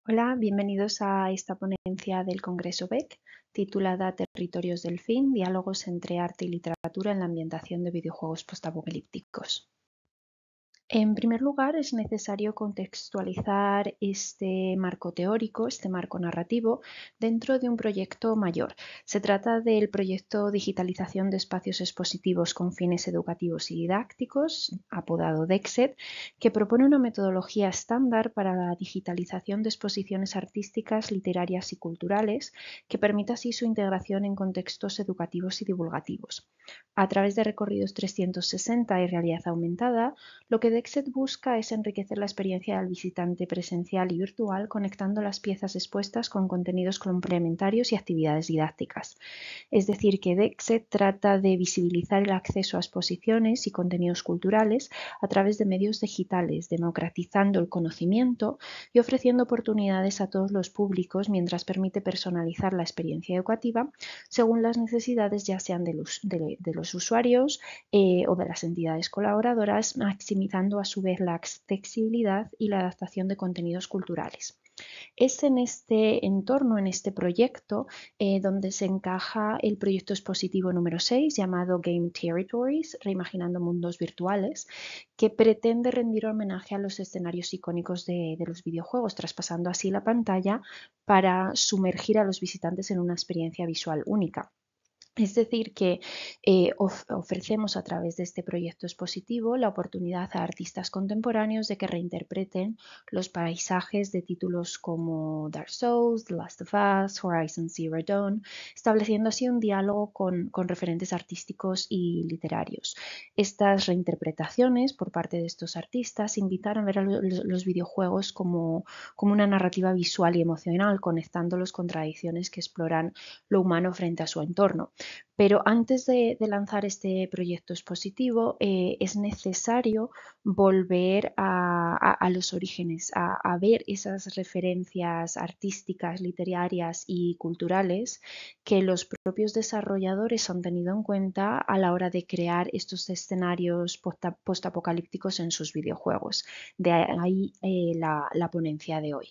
Hola, bienvenidos a esta ponencia del Congreso BEC, titulada Territorios del Fin, diálogos entre arte y literatura en la ambientación de videojuegos postapocalípticos. En primer lugar, es necesario contextualizar este marco teórico, este marco narrativo, dentro de un proyecto mayor. Se trata del proyecto Digitalización de Espacios Expositivos con Fines Educativos y Didácticos, apodado DEXED, que propone una metodología estándar para la digitalización de exposiciones artísticas, literarias y culturales, que permita así su integración en contextos educativos y divulgativos. A través de recorridos 360 y realidad aumentada, lo que DEXED busca es enriquecer la experiencia del visitante presencial y virtual, conectando las piezas expuestas con contenidos complementarios y actividades didácticas. Es decir, que DEXED trata de visibilizar el acceso a exposiciones y contenidos culturales a través de medios digitales, democratizando el conocimiento y ofreciendo oportunidades a todos los públicos, mientras permite personalizar la experiencia educativa según las necesidades, ya sean de los usuarios o de las entidades colaboradoras, maximizando a su vez la accesibilidad y la adaptación de contenidos culturales. Es en este entorno, en este proyecto, donde se encaja el proyecto expositivo número 6, llamado Game Territories, Reimaginando Mundos Virtuales, que pretende rendir homenaje a los escenarios icónicos de los videojuegos, traspasando así la pantalla para sumergir a los visitantes en una experiencia visual única. Es decir, que ofrecemos a través de este proyecto expositivo la oportunidad a artistas contemporáneos de que reinterpreten los paisajes de títulos como Dark Souls, The Last of Us, Horizon Zero Dawn, estableciendo así un diálogo con referentes artísticos y literarios. Estas reinterpretaciones por parte de estos artistas invitan a ver a los videojuegos como una narrativa visual y emocional, conectándolos con tradiciones que exploran lo humano frente a su entorno. Pero antes de lanzar este proyecto expositivo, es necesario volver a los orígenes, a ver esas referencias artísticas, literarias y culturales que los propios desarrolladores han tenido en cuenta a la hora de crear estos escenarios postapocalípticos en sus videojuegos. De ahí la ponencia de hoy.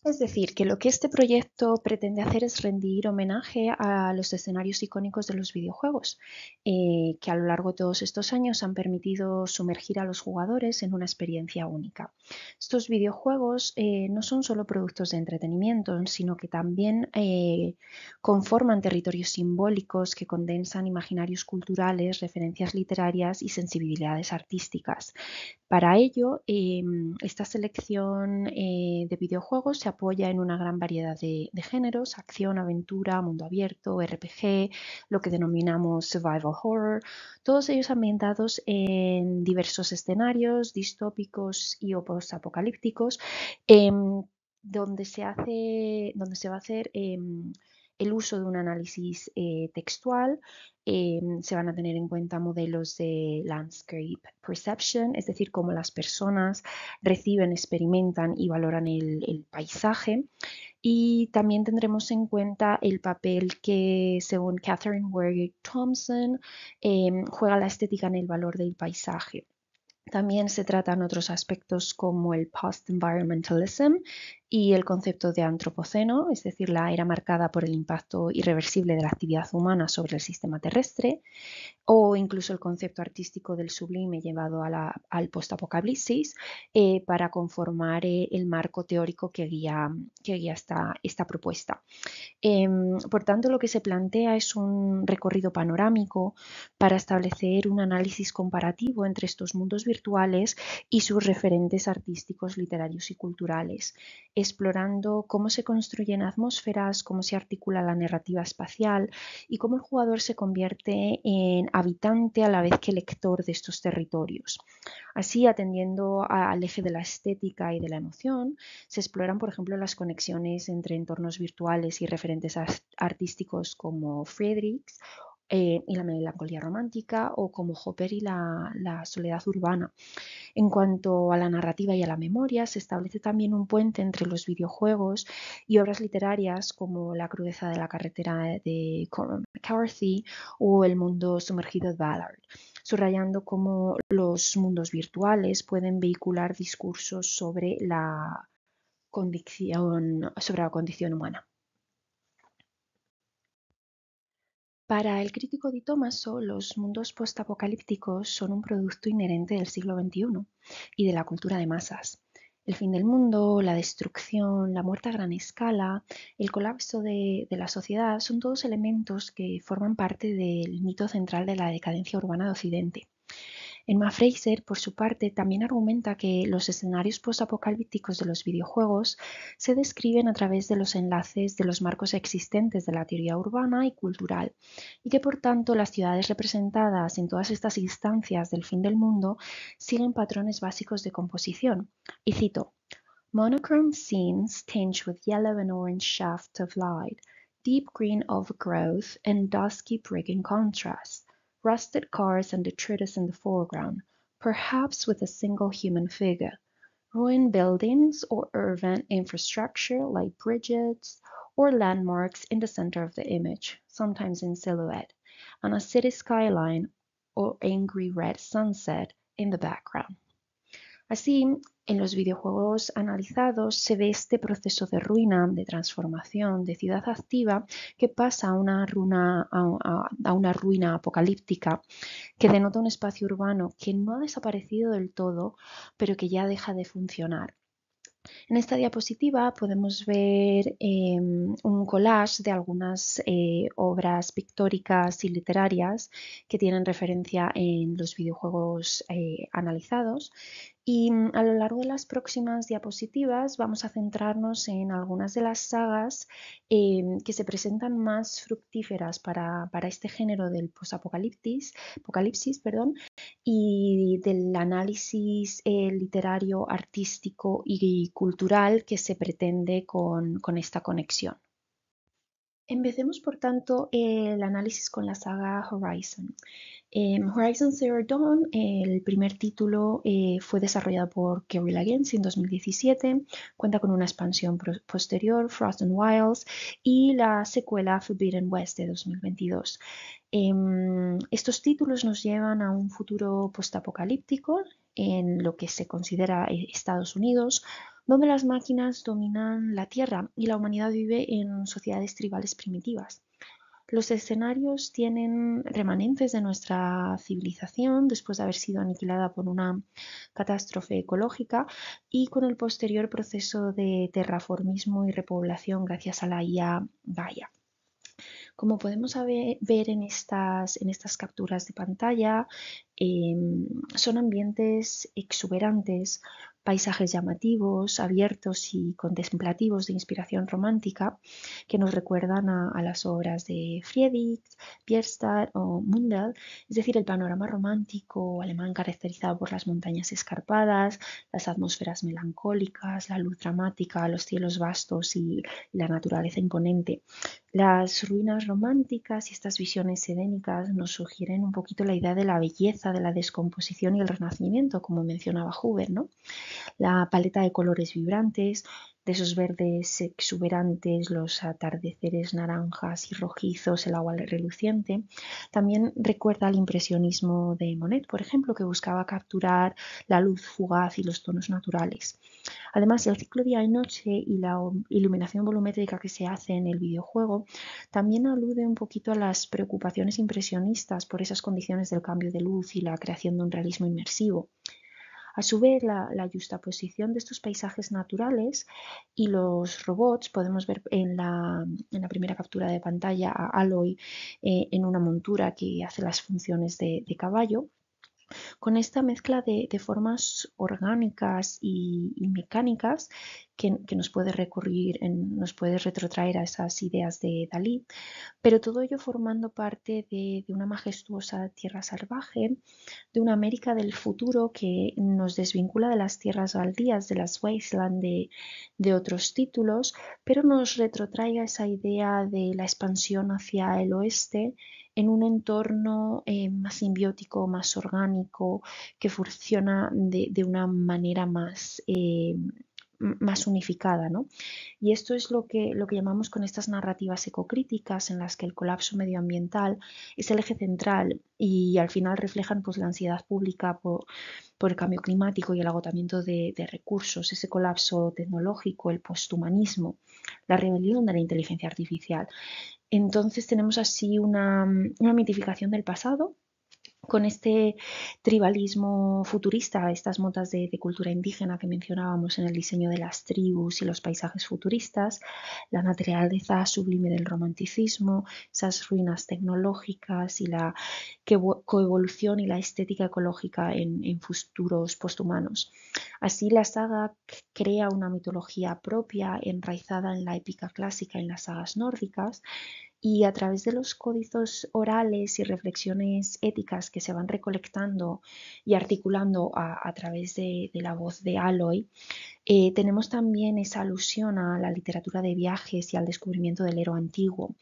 Es decir, que lo que este proyecto pretende hacer es rendir homenaje a los escenarios icónicos de los videojuegos, que a lo largo de todos estos años han permitido sumergir a los jugadores en una experiencia única. Estos videojuegos no son solo productos de entretenimiento, sino que también conforman territorios simbólicos que condensan imaginarios culturales, referencias literarias y sensibilidades artísticas. Para ello, esta selección de videojuegos se apoya en una gran variedad de géneros: acción, aventura, mundo abierto, RPG, lo que denominamos survival horror, todos ellos ambientados en diversos escenarios distópicos y o postapocalípticos, donde se va a hacer el uso de un análisis textual. Se van a tener en cuenta modelos de landscape perception, es decir, cómo las personas reciben, experimentan y valoran el paisaje. Y también tendremos en cuenta el papel que, según Catherine Ware Thompson, juega la estética en el valor del paisaje. También se tratan otros aspectos como el post-environmentalism y el concepto de antropoceno, es decir, la era marcada por el impacto irreversible de la actividad humana sobre el sistema terrestre, o incluso el concepto artístico del sublime llevado al postapocalipsis, para conformar el marco teórico que guía esta propuesta. Por tanto, lo que se plantea es un recorrido panorámico para establecer un análisis comparativo entre estos mundos virtuales y sus referentes artísticos, literarios y culturales, explorando cómo se construyen atmósferas, cómo se articula la narrativa espacial y cómo el jugador se convierte en habitante a la vez que lector de estos territorios. Así, atendiendo al eje de la estética y de la emoción, se exploran, por ejemplo, las conexiones entre entornos virtuales y referentes artísticos como Friedrichs y la melancolía romántica, o como Hopper y la soledad urbana. En cuanto a la narrativa y a la memoria, se establece también un puente entre los videojuegos y obras literarias como La crudeza de la carretera de Cormac McCarthy o El mundo sumergido de Ballard, subrayando cómo los mundos virtuales pueden vehicular discursos sobre la sobre la condición humana. Para el crítico Di Tommaso, los mundos postapocalípticos son un producto inherente del siglo XXI y de la cultura de masas. El fin del mundo, la destrucción, la muerte a gran escala, el colapso de la sociedad son todos elementos que forman parte del mito central de la decadencia urbana de Occidente. Emma Fraser, por su parte, también argumenta que los escenarios postapocalípticos de los videojuegos se describen a través de los enlaces de los marcos existentes de la teoría urbana y cultural, y que por tanto las ciudades representadas en todas estas instancias del fin del mundo siguen patrones básicos de composición. Y cito: Monochrome scenes tinged with yellow and orange shafts of light, deep green overgrowth, and dusky brick in contrast. Rusted cars and detritus in the foreground, perhaps with a single human figure. Ruined buildings or urban infrastructure like bridges or landmarks in the center of the image, sometimes in silhouette, and a city skyline or angry red sunset in the background. Así, en los videojuegos analizados se ve este proceso de ruina, de transformación, de ciudad activa que pasa a una ruina apocalíptica que denota un espacio urbano que no ha desaparecido del todo, pero que ya deja de funcionar. En esta diapositiva podemos ver un collage de algunas obras pictóricas y literarias que tienen referencia en los videojuegos analizados. Y a lo largo de las próximas diapositivas vamos a centrarnos en algunas de las sagas que se presentan más fructíferas para este género del posapocalipsis, y del análisis literario, artístico y cultural que se pretende con esta conexión. Empecemos, por tanto, el análisis con la saga Horizon. Horizon Zero Dawn, el primer título, fue desarrollado por Guerrilla Games en 2017, cuenta con una expansión posterior, Frozen Wilds, y la secuela Forbidden West de 2022. Estos títulos nos llevan a un futuro postapocalíptico en lo que se considera Estados Unidos, donde las máquinas dominan la Tierra y la humanidad vive en sociedades tribales primitivas. Los escenarios tienen remanentes de nuestra civilización después de haber sido aniquilada por una catástrofe ecológica y con el posterior proceso de terraformismo y repoblación gracias a la IA Gaia. Como podemos ver en estas capturas de pantalla, son ambientes exuberantes, paisajes llamativos, abiertos y contemplativos de inspiración romántica que nos recuerdan a las obras de Friedrich, Bierstadt o Mundell, es decir, el panorama romántico alemán caracterizado por las montañas escarpadas, las atmósferas melancólicas, la luz dramática, los cielos vastos y la naturaleza imponente. Las ruinas románticas y estas visiones edénicas nos sugieren un poquito la idea de la belleza, de la descomposición y el renacimiento, como mencionaba Huber, ¿no? La paleta de colores vibrantes, de esos verdes exuberantes, los atardeceres naranjas y rojizos, el agua reluciente. También recuerda al impresionismo de Monet, por ejemplo, que buscaba capturar la luz fugaz y los tonos naturales. Además, el ciclo día y noche y la iluminación volumétrica que se hace en el videojuego también alude un poquito a las preocupaciones impresionistas por esas condiciones del cambio de luz y la creación de un realismo inmersivo. A su vez, la yuxtaposición de estos paisajes naturales y los robots, podemos ver en la primera captura de pantalla a Aloy en una montura que hace las funciones de caballo. Con esta mezcla de formas orgánicas y mecánicas que nos puede retrotraer a esas ideas de Dalí, pero todo ello formando parte de una majestuosa tierra salvaje, de una América del futuro que nos desvincula de las tierras baldías, de las wasteland de otros títulos, pero nos retrotrae a esa idea de la expansión hacia el oeste en un entorno más simbiótico, más orgánico, que funciona de una manera más más unificada, ¿no? Y esto es lo que llamamos con estas narrativas ecocríticas en las que el colapso medioambiental es el eje central y al final reflejan pues, la ansiedad pública por el cambio climático y el agotamiento de recursos, ese colapso tecnológico, el posthumanismo, la rebelión de la inteligencia artificial. Entonces tenemos así una mitificación del pasado con este tribalismo futurista, estas motas de cultura indígena que mencionábamos en el diseño de las tribus y los paisajes futuristas, la naturaleza sublime del romanticismo, esas ruinas tecnológicas y la coevolución y la estética ecológica en futuros posthumanos. Así la saga crea una mitología propia enraizada en la épica clásica en las sagas nórdicas, y a través de los códices orales y reflexiones éticas que se van recolectando y articulando a través de la voz de Aloy, tenemos también esa alusión a la literatura de viajes y al descubrimiento del héroe antiguo.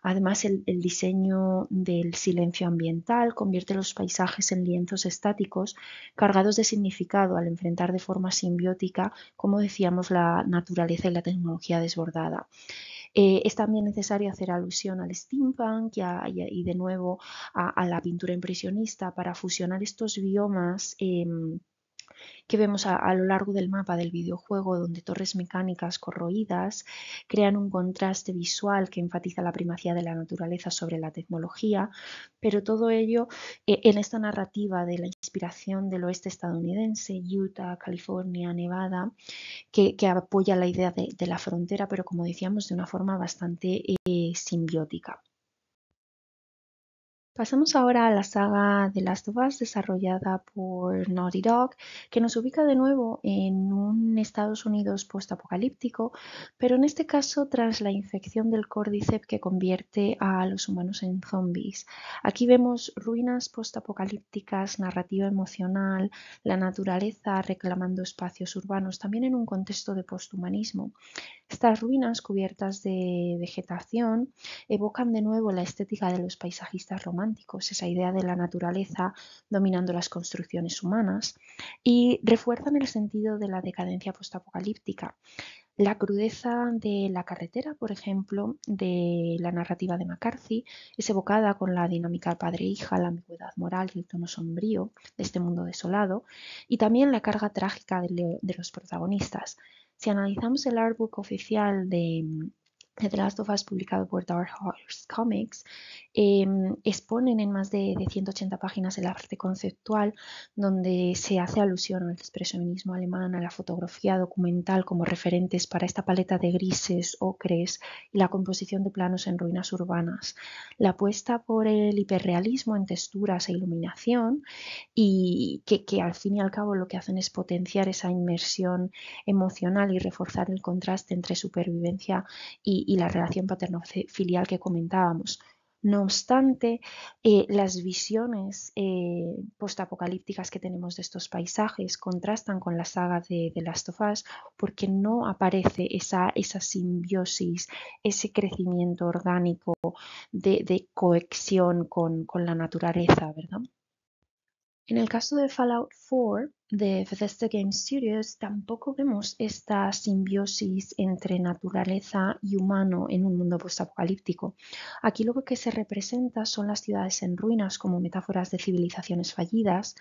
Además, el diseño del silencio ambiental convierte los paisajes en lienzos estáticos cargados de significado al enfrentar de forma simbiótica, como decíamos, la naturaleza y la tecnología desbordada. Es también necesario hacer alusión al steampunk y de nuevo a la pintura impresionista para fusionar estos biomas que vemos a lo largo del mapa del videojuego, donde torres mecánicas corroídas crean un contraste visual que enfatiza la primacía de la naturaleza sobre la tecnología, pero todo ello en esta narrativa de la inspiración del oeste estadounidense, Utah, California, Nevada, que apoya la idea de la frontera, pero como decíamos, de una forma bastante simbiótica. Pasamos ahora a la saga The Last of Us, desarrollada por Naughty Dog, que nos ubica de nuevo en un Estados Unidos postapocalíptico, pero en este caso tras la infección del Cordyceps que convierte a los humanos en zombies. Aquí vemos ruinas postapocalípticas, narrativa emocional, la naturaleza reclamando espacios urbanos, también en un contexto de posthumanismo. Estas ruinas cubiertas de vegetación evocan de nuevo la estética de los paisajistas románticos, esa idea de la naturaleza dominando las construcciones humanas, y refuerzan el sentido de la decadencia postapocalíptica. La crudeza de la carretera, por ejemplo, de la narrativa de McCarthy, es evocada con la dinámica padre-hija, la ambigüedad moral y el tono sombrío de este mundo desolado, y también la carga trágica de los protagonistas. Si analizamos el artbook oficial de The Last of Us publicado por Dark Horse Comics, exponen en más de 180 páginas el arte conceptual donde se hace alusión al expresionismo alemán, a la fotografía documental como referentes para esta paleta de grises, ocres y la composición de planos en ruinas urbanas. La apuesta por el hiperrealismo en texturas e iluminación y que al fin y al cabo lo que hacen es potenciar esa inmersión emocional y reforzar el contraste entre supervivencia y la relación paterno-filial que comentábamos. No obstante, las visiones postapocalípticas que tenemos de estos paisajes contrastan con la saga de The Last of Us porque no aparece esa simbiosis, ese crecimiento orgánico de cohesión con la naturaleza, ¿verdad? En el caso de Fallout 4 de Bethesda Game Studios tampoco vemos esta simbiosis entre naturaleza y humano en un mundo postapocalíptico. Aquí lo que se representa son las ciudades en ruinas como metáforas de civilizaciones fallidas,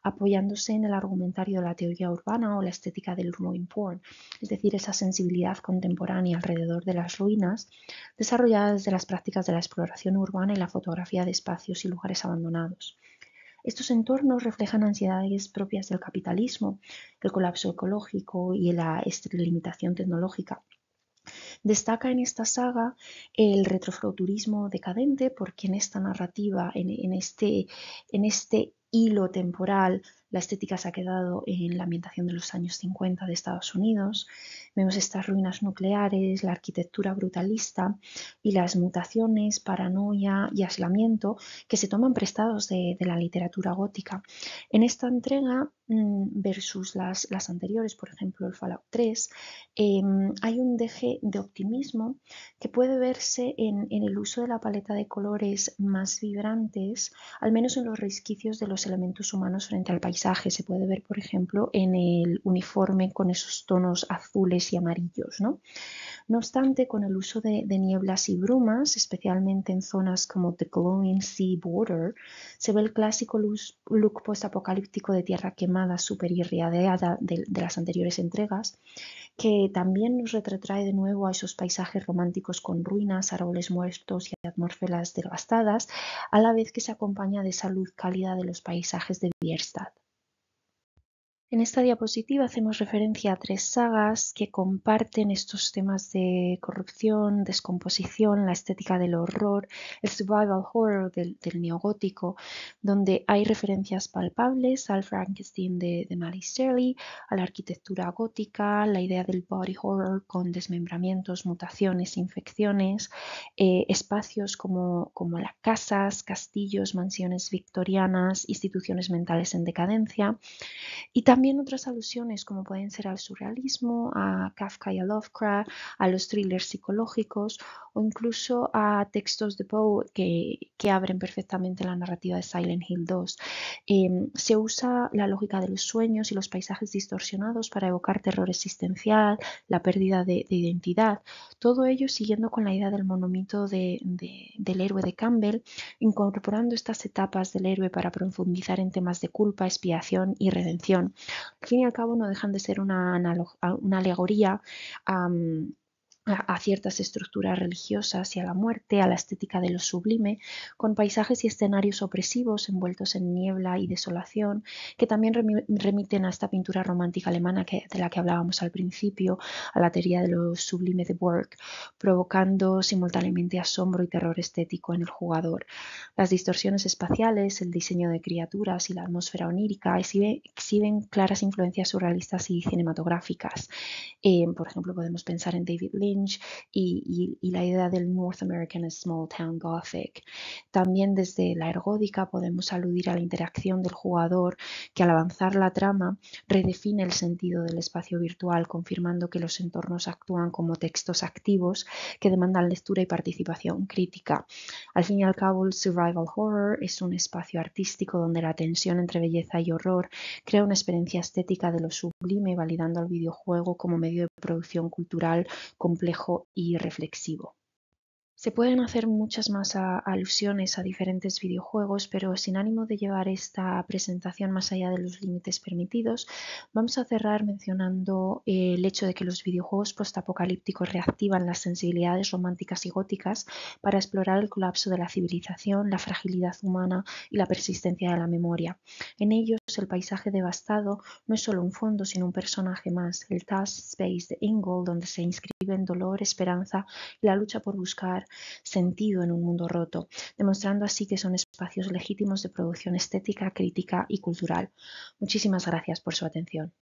apoyándose en el argumentario de la teoría urbana o la estética del ruin porn, es decir, esa sensibilidad contemporánea alrededor de las ruinas, desarrollada desde las prácticas de la exploración urbana y la fotografía de espacios y lugares abandonados. Estos entornos reflejan ansiedades propias del capitalismo, el colapso ecológico y la extralimitación tecnológica. Destaca en esta saga el retrofuturismo decadente porque en esta narrativa, en este hilo temporal, la estética se ha quedado en la ambientación de los años 50 de Estados Unidos. Vemos estas ruinas nucleares, la arquitectura brutalista y las mutaciones, paranoia y aislamiento que se toman prestados de la literatura gótica. En esta entrega versus las anteriores, por ejemplo el Fallout 3, hay un deje de optimismo que puede verse en el uso de la paleta de colores más vibrantes, al menos en los resquicios de los elementos humanos frente al paisaje paisaje se puede ver, por ejemplo, en el uniforme con esos tonos azules y amarillos, ¿no? No obstante, con el uso de nieblas y brumas, especialmente en zonas como The Glowing Sea Border, se ve el clásico look postapocalíptico de tierra quemada súper irradiada de las anteriores entregas, que también nos retrotrae de nuevo a esos paisajes románticos con ruinas, árboles muertos y atmósferas devastadas, a la vez que se acompaña de esa luz cálida de los paisajes de Bierstadt. En esta diapositiva hacemos referencia a 3 sagas que comparten estos temas de corrupción, descomposición, la estética del horror, el survival horror del neogótico, donde hay referencias palpables al Frankenstein de Mary Shelley, a la arquitectura gótica, la idea del body horror con desmembramientos, mutaciones, infecciones, espacios como las casas, castillos, mansiones victorianas, instituciones mentales en decadencia, y también otras alusiones como pueden ser al surrealismo, a Kafka y a Lovecraft, a los thrillers psicológicos o incluso a textos de Poe que abren perfectamente la narrativa de Silent Hill 2. Se usa la lógica de los sueños y los paisajes distorsionados para evocar terror existencial, la pérdida de identidad. Todo ello siguiendo con la idea del monomito del héroe de Campbell, incorporando estas etapas del héroe para profundizar en temas de culpa, expiación y redención. Al fin y al cabo no dejan de ser una alegoría a ciertas estructuras religiosas y a la muerte, a la estética de lo sublime, con paisajes y escenarios opresivos envueltos en niebla y desolación, que también remiten a esta pintura romántica alemana de la que hablábamos al principio, a la teoría de lo sublime de Burke, provocando simultáneamente asombro y terror estético en el jugador. Las distorsiones espaciales, el diseño de criaturas y la atmósfera onírica exhiben claras influencias surrealistas y cinematográficas. Por ejemplo, podemos pensar en David Lynch y la idea del North American Small Town Gothic. También desde la ergódica podemos aludir a la interacción del jugador que al avanzar la trama redefine el sentido del espacio virtual, confirmando que los entornos actúan como textos activos que demandan lectura y participación crítica. Al fin y al cabo, el survival horror es un espacio artístico donde la tensión entre belleza y horror crea una experiencia estética de lo sublime, validando al videojuego como medio de producción cultural complejo y reflexivo. Se pueden hacer muchas más alusiones a diferentes videojuegos, pero sin ánimo de llevar esta presentación más allá de los límites permitidos, vamos a cerrar mencionando el hecho de que los videojuegos postapocalípticos reactivan las sensibilidades románticas y góticas para explorar el colapso de la civilización, la fragilidad humana y la persistencia de la memoria. En ellos, el paisaje devastado no es solo un fondo, sino un personaje más, el task space de Ingold, donde se inscriben dolor, esperanza y la lucha por buscar sentido en un mundo roto, demostrando así que son espacios legítimos de producción estética, crítica y cultural. Muchísimas gracias por su atención.